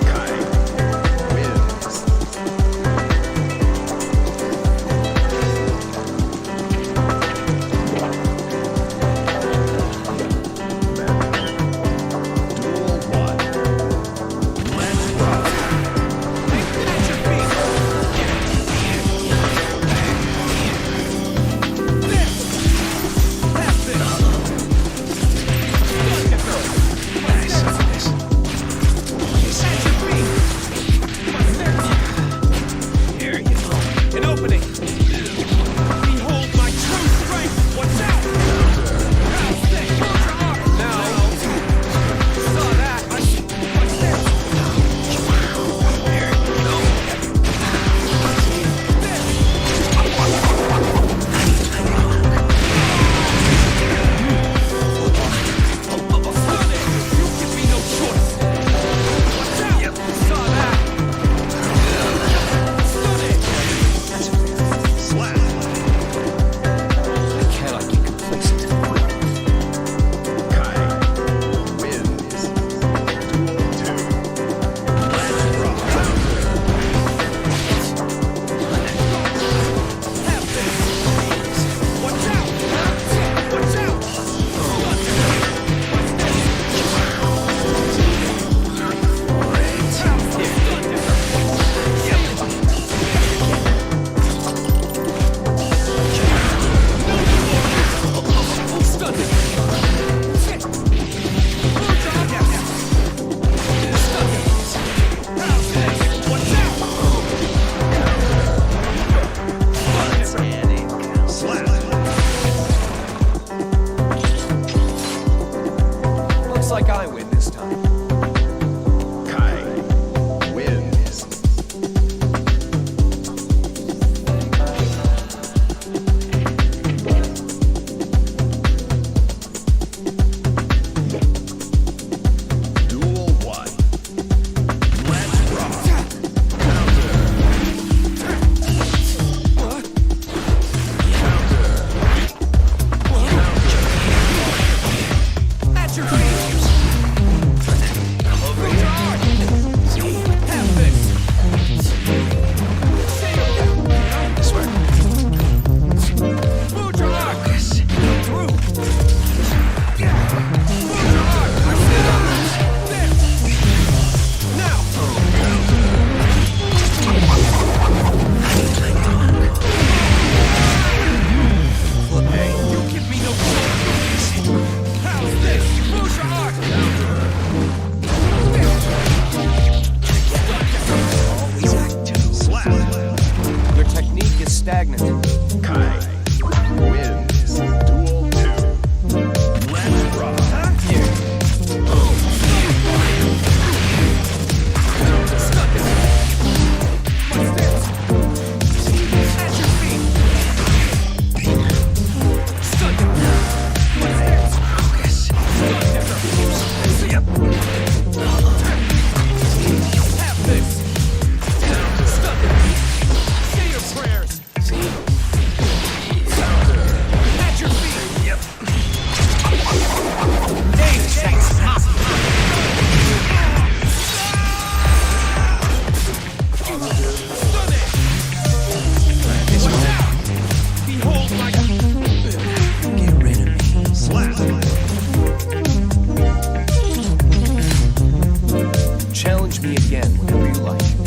Kai wins. Duel 1. Let's rock. At your feet. An opening. Behold my true strength. What's out? Now. Saw that. What's this? There you go. You give me no choice. What's out? Saw that. Slap. I cannot get complacent. Kai wins. Duel 2. Let's rock. Have this. What's out? What's out? Slap. Looks like I win this time. Kai wins. Duel 1. Let's rock. At your feet. Have this. This way. Move your arm. Through. Move your arm. There. Now. Hey, you give me no choice. How's this? Move your arm. Always act too. Slap. Your technique is stagnant. Kai wins. Duel 2. Let's rock. What's this? At your feet. Stunned. What's this? Focus. Have this. Stunned. Say your prayers. At your feet. Yep. Behold my... Get rid of me. Slap. Challenge me again whenever you like.